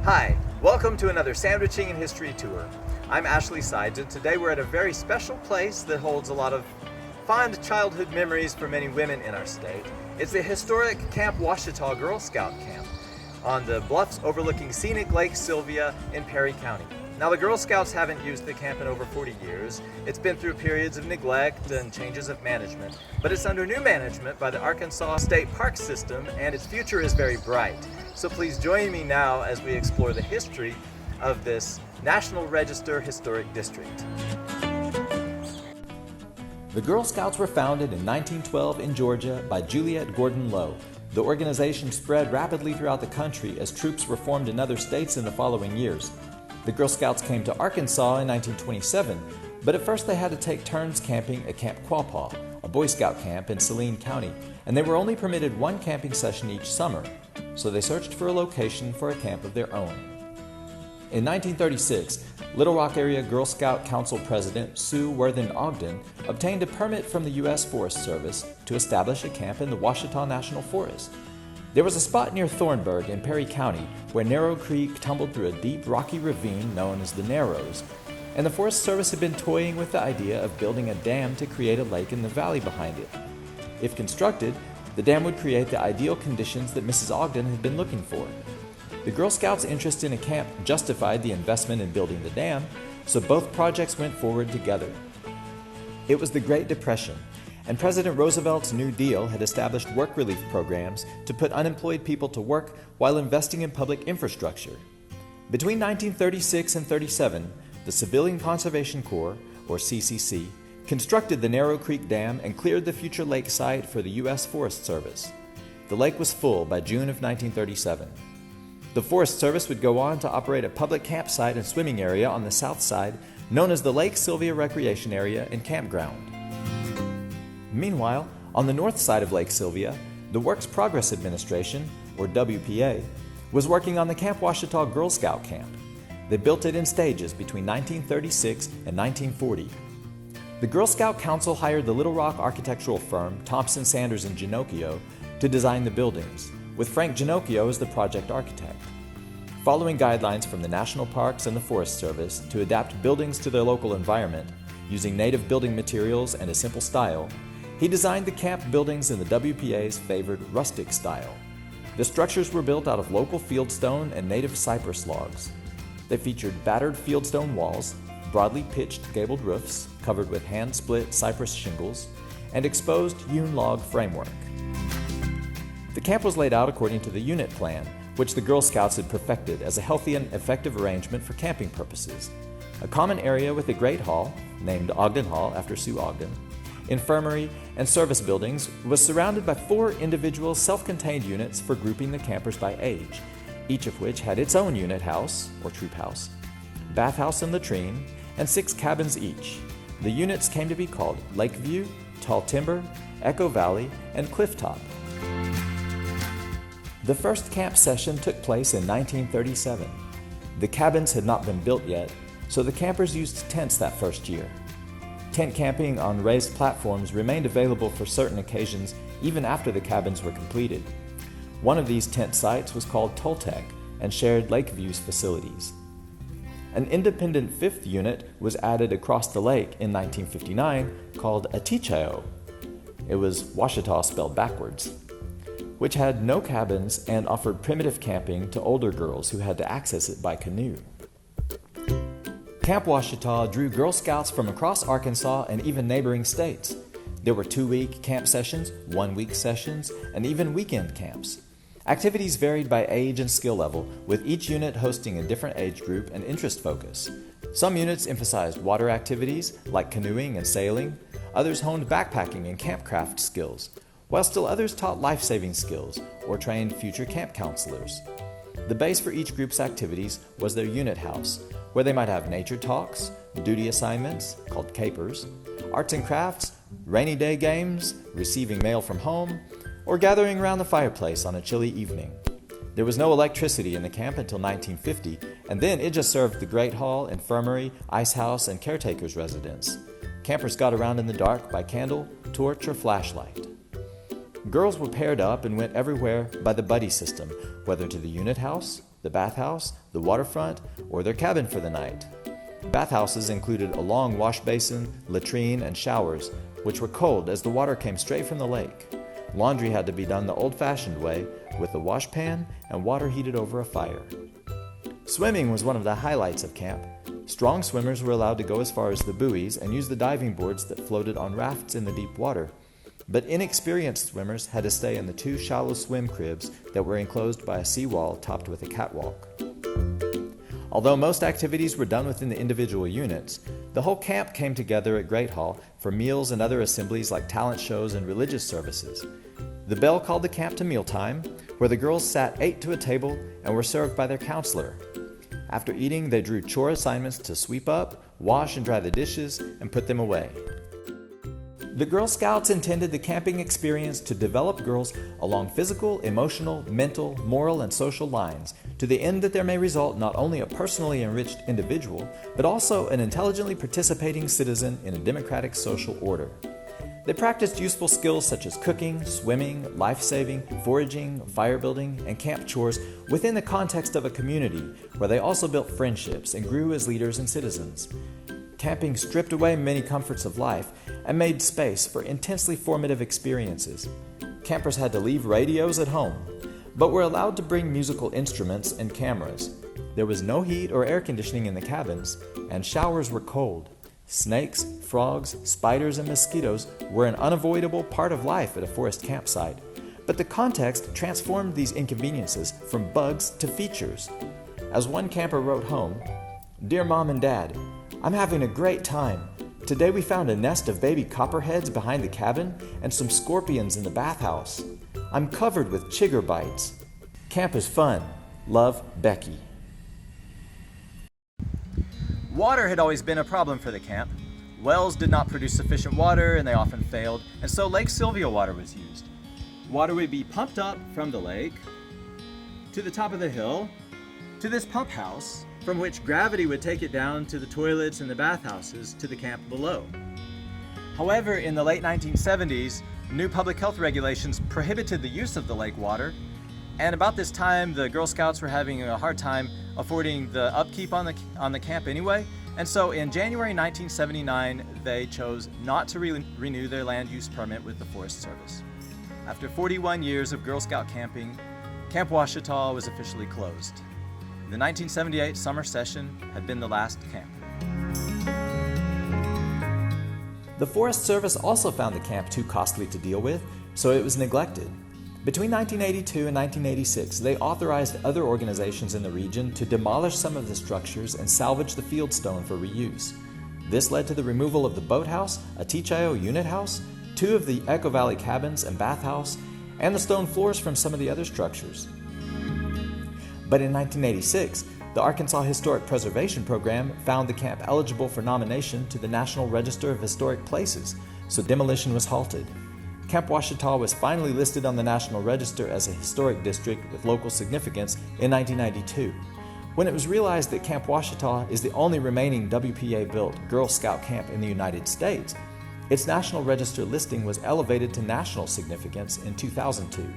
Hi, welcome to another Sandwiching in History tour. I'm Ashley Sides, and today we're at a very special place that holds a lot of fond childhood memories for many women in our state. It's the historic Camp Ouachita Girl Scout Camp on the bluffs overlooking scenic Lake Sylvia in Perry County. Now, the Girl Scouts haven't used the camp in over 40 years. It's been through periods of neglect and changes of management, but it's under new management by the Arkansas State Park System, and its future is very bright. So please join me now as we explore the history of this National Register Historic District. The Girl Scouts were founded in 1912 in Georgia by Juliet Gordon Low. The organization spread rapidly throughout the country as troops were formed in other states in the following years. The Girl Scouts came to Arkansas in 1927, but at first they had to take turns camping at Camp Ouachita, a Boy Scout camp in Saline County, and they were only permitted one camping session each summer, so they searched for a location for a camp of their own. In 1936, Little Rock Area Girl Scout Council President Sue Worthen Ogden obtained a permit from the U.S. Forest Service to establish a camp in the Ouachita National Forest. There was a spot near Thornburg in Perry County where Narrow Creek tumbled through a deep rocky ravine known as the Narrows, and the Forest Service had been toying with the idea of building a dam to create a lake in the valley behind it. If constructed, the dam would create the ideal conditions that Mrs. Ogden had been looking for. The Girl Scouts' interest in a camp justified the investment in building the dam, so both projects went forward together. It was the Great Depression, and President Roosevelt's New Deal had established work relief programs to put unemployed people to work while investing in public infrastructure. Between 1936 and 37, the Civilian Conservation Corps, or CCC, constructed the Narrow Creek Dam and cleared the future lake site for the U.S. Forest Service. The lake was full by June of 1937. The Forest Service would go on to operate a public campsite and swimming area on the south side known as the Lake Sylvia Recreation Area and Campground. Meanwhile, on the north side of Lake Sylvia, the Works Progress Administration, or WPA, was working on the Camp Ouachita Girl Scout Camp. They built it in stages between 1936 and 1940. The Girl Scout Council hired the Little Rock architectural firm Thompson, Sanders, and Ginocchio to design the buildings, with Frank Ginocchio as the project architect. Following guidelines from the National Parks and the Forest Service to adapt buildings to their local environment, using native building materials and a simple style, he designed the camp buildings in the WPA's favored rustic style. The structures were built out of local fieldstone and native cypress logs. They featured battered fieldstone walls, broadly pitched gabled roofs covered with hand-split cypress shingles, and exposed hewn log framework. The camp was laid out according to the unit plan, which the Girl Scouts had perfected as a healthy and effective arrangement for camping purposes. A common area with a great hall, named Ogden Hall after Sue Ogden, infirmary, and service buildings was surrounded by 4 individual self-contained units for grouping the campers by age, each of which had its own unit house, or troop house, bathhouse and latrine, and 6 cabins each. The units came to be called Lakeview, Tall Timber, Echo Valley, and Clifftop. The first camp session took place in 1937. The cabins had not been built yet, so the campers used tents that first year. Tent camping on raised platforms remained available for certain occasions even after the cabins were completed. One of these tent sites was called Toltec and shared Lakeview's facilities. An independent 5th unit was added across the lake in 1959 called Atihcauo. It was Ouachita spelled backwards, which had no cabins and offered primitive camping to older girls who had to access it by canoe. Camp Ouachita drew Girl Scouts from across Arkansas and even neighboring states. There were 2-week camp sessions, 1-week sessions, and even weekend camps. Activities varied by age and skill level, with each unit hosting a different age group and interest focus. Some units emphasized water activities, like canoeing and sailing. Others honed backpacking and campcraft skills, while still others taught life-saving skills or trained future camp counselors. The base for each group's activities was their unit house, where they might have nature talks, duty assignments, called capers, arts and crafts, rainy day games, receiving mail from home, or gathering around the fireplace on a chilly evening. There was no electricity in the camp until 1950, and then it just served the Great Hall, infirmary, ice house, and caretaker's residence. Campers got around in the dark by candle, torch, or flashlight. Girls were paired up and went everywhere by the buddy system, whether to the unit house, the bathhouse, the waterfront, or their cabin for the night. Bathhouses included a long wash basin, latrine, and showers, which were cold as the water came straight from the lake. Laundry had to be done the old-fashioned way, with a washpan and water heated over a fire. Swimming was one of the highlights of camp. Strong swimmers were allowed to go as far as the buoys and use the diving boards that floated on rafts in the deep water. But inexperienced swimmers had to stay in the 2 shallow swim cribs that were enclosed by a seawall topped with a catwalk. Although most activities were done within the individual units, the whole camp came together at Great Hall for meals and other assemblies like talent shows and religious services. The bell called the camp to mealtime, where the girls sat 8 to a table and were served by their counselor. After eating, they drew chore assignments to sweep up, wash and dry the dishes, and put them away. The Girl Scouts intended the camping experience to develop girls along physical, emotional, mental, moral, and social lines, to the end that there may result not only a personally enriched individual, but also an intelligently participating citizen in a democratic social order. They practiced useful skills such as cooking, swimming, life-saving, foraging, fire building, and camp chores within the context of a community where they also built friendships and grew as leaders and citizens. Camping stripped away many comforts of life and made space for intensely formative experiences. Campers had to leave radios at home, but were allowed to bring musical instruments and cameras. There was no heat or air conditioning in the cabins, and showers were cold. Snakes, frogs, spiders, and mosquitoes were an unavoidable part of life at a forest campsite, but the context transformed these inconveniences from bugs to features. As one camper wrote home, "Dear Mom and Dad, I'm having a great time. Today we found a nest of baby copperheads behind the cabin and some scorpions in the bathhouse. I'm covered with chigger bites. Camp is fun. Love, Becky." Water had always been a problem for the camp. Wells did not produce sufficient water and they often failed, and so Lake Sylvia water was used. Water would be pumped up from the lake to the top of the hill to this pump house, from which gravity would take it down to the toilets and the bathhouses to the camp below. However, in the late 1970s, new public health regulations prohibited the use of the lake water, and about this time the Girl Scouts were having a hard time affording the upkeep on the camp anyway, and so in January 1979 they chose not to renew their land use permit with the Forest Service. After 41 years of Girl Scout camping, Camp Ouachita was officially closed. The 1978 summer session had been the last camp. The Forest Service also found the camp too costly to deal with, so it was neglected. Between 1982 and 1986, they authorized other organizations in the region to demolish some of the structures and salvage the fieldstone for reuse. This led to the removal of the boathouse, Atihcauo unit house, 2 of the Echo Valley cabins and bathhouse, and the stone floors from some of the other structures. But in 1986, the Arkansas Historic Preservation Program found the camp eligible for nomination to the National Register of Historic Places, so demolition was halted. Camp Ouachita was finally listed on the National Register as a historic district with local significance in 1992. When it was realized that Camp Ouachita is the only remaining WPA-built Girl Scout camp in the United States, its National Register listing was elevated to national significance in 2002.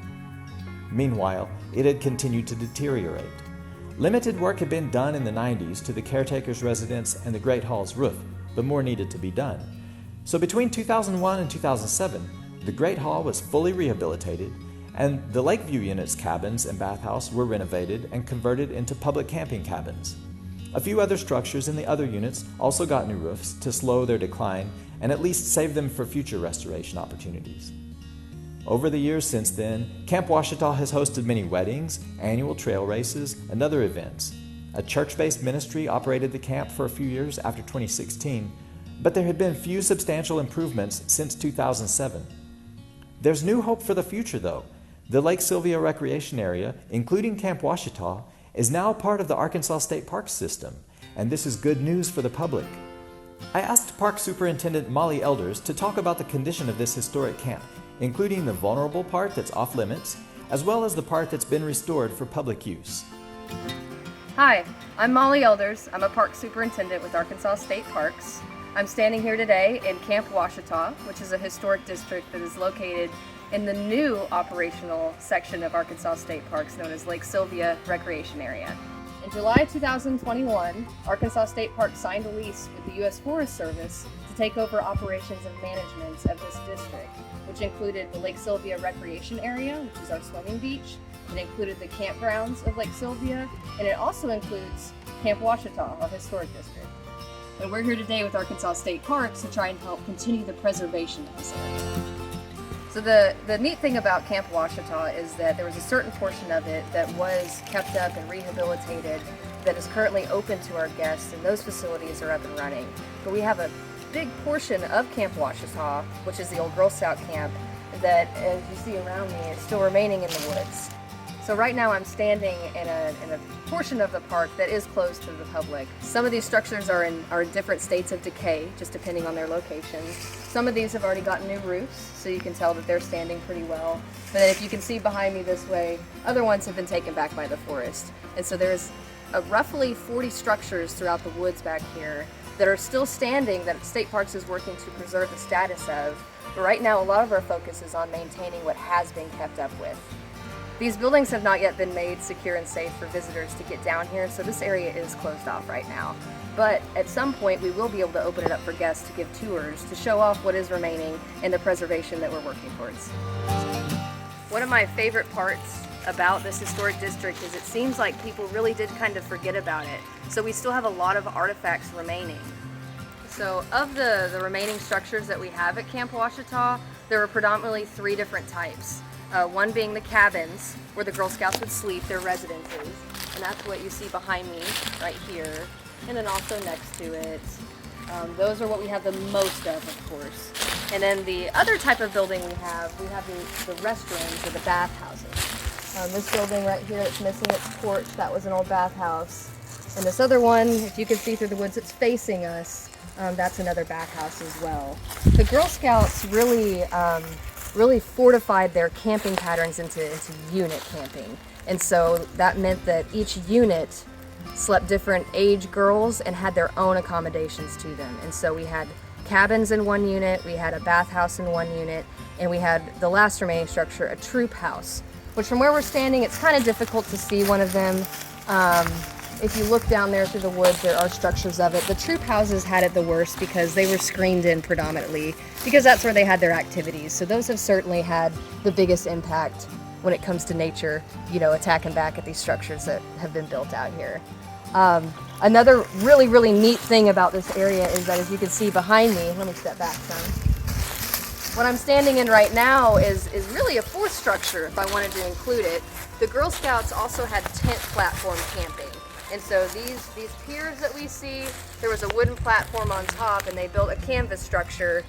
Meanwhile, it had continued to deteriorate. Limited work had been done in the 90s to the caretaker's residence and the Great Hall's roof, but more needed to be done. So between 2001 and 2007, the Great Hall was fully rehabilitated, and the Lakeview unit's cabins and bathhouse were renovated and converted into public camping cabins. A few other structures in the other units also got new roofs to slow their decline and at least save them for future restoration opportunities. Over the years since then, Camp Ouachita has hosted many weddings, annual trail races, and other events. A church-based ministry operated the camp for a few years after 2016, but there had been few substantial improvements since 2007. There's new hope for the future, though. The Lake Sylvia Recreation Area, including Camp Ouachita, is now part of the Arkansas State Parks system, and this is good news for the public. I asked Park Superintendent Molly Elders to talk about the condition of this historic camp, including the vulnerable part that's off limits, as well as the part that's been restored for public use. Hi, I'm Molly Elders. I'm a park superintendent with Arkansas State Parks. I'm standing here today in Camp Ouachita, which is a historic district that is located in the new operational section of Arkansas State Parks known as Lake Sylvia Recreation Area. In July 2021, Arkansas State Parks signed a lease with the U.S. Forest Service to take over operations and management of this district, which included the Lake Sylvia Recreation Area, which is our swimming beach. It included the campgrounds of Lake Sylvia, and it also includes Camp Ouachita, our historic district. And we're here today with Arkansas State Parks to try and help continue the preservation of this area. So the neat thing about Camp Ouachita is that there was a certain portion of it that was kept up and rehabilitated that is currently open to our guests, and those facilities are up and running. But we have a big portion of Camp Ouachita, which is the old Girl Scout camp, that, as you see around me, is still remaining in the woods. So right now I'm standing in a portion of the park that is closed to the public. Some of these structures are in different states of decay, just depending on their location. Some of these have already gotten new roofs, so you can tell that they're standing pretty well. But then if you can see behind me this way, other ones have been taken back by the forest. And so there's roughly 40 structures throughout the woods back here that are still standing that State Parks is working to preserve the status of. But right now a lot of our focus is on maintaining what has been kept up with. These buildings have not yet been made secure and safe for visitors to get down here, so this area is closed off right now. But at some point we will be able to open it up for guests to give tours to show off what is remaining and the preservation that we're working towards. One of my favorite parts about this historic district is it seems like people really did kind of forget about it. So we still have a lot of artifacts remaining. So of the remaining structures that we have at Camp Ouachita, there are predominantly 3 different types. One being the cabins, where the Girl Scouts would sleep, their residences, and that's what you see behind me right here, and then also next to it. Those are what we have the most of course. And then the other type of building we have the restrooms or the bathhouses. This building right here that's missing its porch, that was an old bathhouse. And this other one, if you can see through the woods, it's facing us. That's another bathhouse as well. The Girl Scouts really fortified their camping patterns into unit camping. And so that meant that each unit slept different age girls and had their own accommodations to them. And so we had cabins in one unit, we had a bathhouse in one unit, and we had the last remaining structure, a troop house, which from where we're standing, it's kind of difficult to see one of them. If you look down there through the woods, there are structures of it. The troop houses had it the worst because they were screened in predominantly, because that's where they had their activities. So those have certainly had the biggest impact when it comes to nature, attacking back at these structures that have been built out here. Another really, really neat thing about this area is that, as you can see behind me, let me step back some. What I'm standing in right now is really a 4th structure, if I wanted to include it. The Girl Scouts also had tent platform camping. And so these piers that we see, there was a wooden platform on top, and they built a canvas structure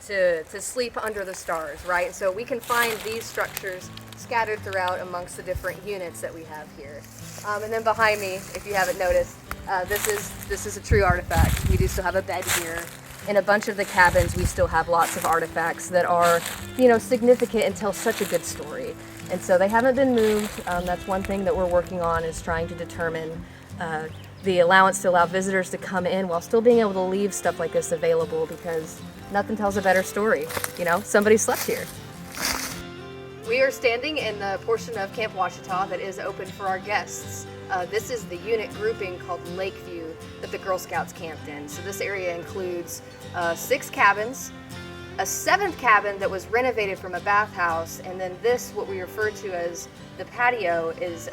to sleep under the stars, right? So we can find these structures scattered throughout amongst the different units that we have here. And then behind me, if you haven't noticed, this is a true artifact. We do still have a bed here. In a bunch of the cabins, we still have lots of artifacts that are, significant and tell such a good story. And so they haven't been moved. That's one thing that we're working on, is trying to determine the allowance to allow visitors to come in while still being able to leave stuff like this available, because nothing tells a better story. Somebody slept here. We are standing in the portion of Camp Ouachita that is open for our guests. This is the unit grouping called Lakeview that the Girl Scouts camped in. So this area includes 6 cabins, a 7th cabin that was renovated from a bathhouse, and then this, what we refer to as the patio, is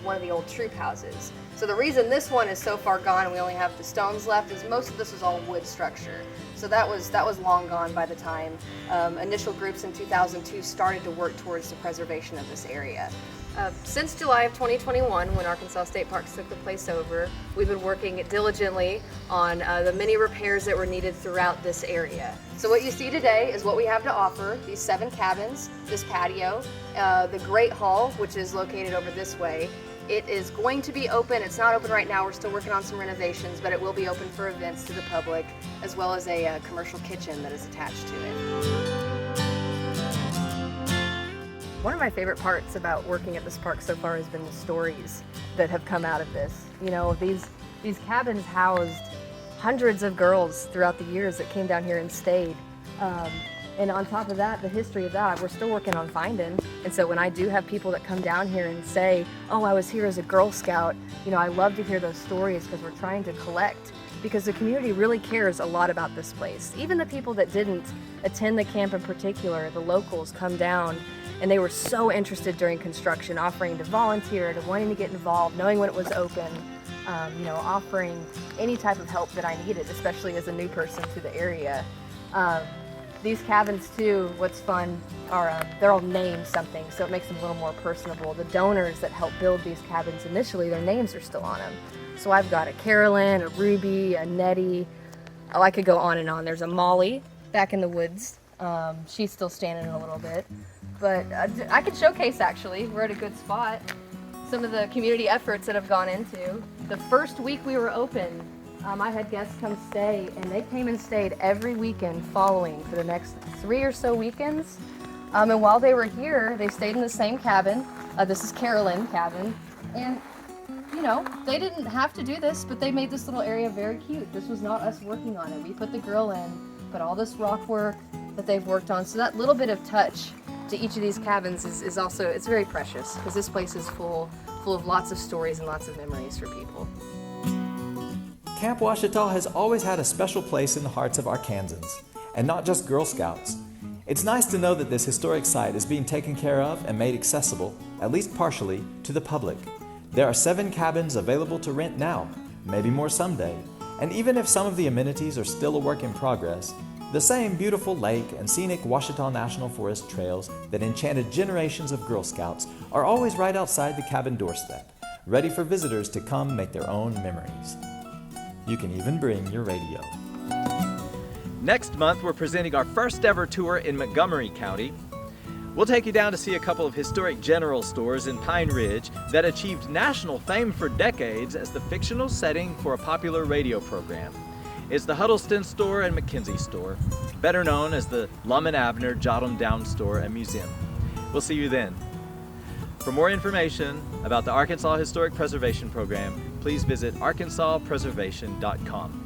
one of the old troop houses. So the reason this one is so far gone and we only have the stones left is most of this was all wood structure. So that was long gone by the time initial groups in 2002 started to work towards the preservation of this area. Since July of 2021, when Arkansas State Parks took the place over, we've been working diligently on the many repairs that were needed throughout this area. So what you see today is what we have to offer: these 7 cabins, this patio, the Great Hall, which is located over this way. It is going to be open. It's not open right now. We're still working on some renovations, but it will be open for events to the public, as well as a commercial kitchen that is attached to it. One of my favorite parts about working at this park so far has been the stories that have come out of this. These cabins housed hundreds of girls throughout the years that came down here and stayed. And on top of that, the history of that, we're still working on finding. And so when I do have people that come down here and say, oh, I was here as a Girl Scout, I love to hear those stories because we're trying to collect, because the community really cares a lot about this place. Even the people that didn't attend the camp in particular, the locals come down and they were so interested during construction, offering to volunteer, to wanting to get involved, knowing when it was open, offering any type of help that I needed, especially as a new person to the area. These cabins too, what's fun are they're all named something, so it makes them a little more personable. The donors that helped build these cabins initially, their names are still on them. So I've got a Carolyn, a Ruby, a Nettie. Oh, I could go on and on. There's a Molly back in the woods. She's still standing a little bit. But I could showcase, actually, we're at a good spot, some of the community efforts that have gone into. The first week we were open, I had guests come stay, and they came and stayed every weekend following for the next 3 or so weekends. And while they were here, they stayed in the same cabin. This is Carolyn cabin. And, they didn't have to do this, but they made this little area very cute. This was not us working on it. We put the grill in, but all this rock work that they've worked on. So that little bit of touch to each of these cabins is also, it's very precious, because this place is full of lots of stories and lots of memories for people. Camp Ouachita has always had a special place in the hearts of Arkansans, and not just Girl Scouts. It's nice to know that this historic site is being taken care of and made accessible, at least partially, to the public. There are 7 cabins available to rent now, maybe more someday, and even if some of the amenities are still a work in progress, the same beautiful lake and scenic Ouachita National Forest trails that enchanted generations of Girl Scouts are always right outside the cabin doorstep, ready for visitors to come make their own memories. You can even bring your radio. Next month, we're presenting our first ever tour in Montgomery County. We'll take you down to see a couple of historic general stores in Pine Ridge that achieved national fame for decades as the fictional setting for a popular radio program. It's the Huddleston Store and McKenzie Store, better known as the Lum and Abner Jotham Down Store and Museum. We'll see you then. For more information about the Arkansas Historic Preservation Program, please visit arkansaspreservation.com.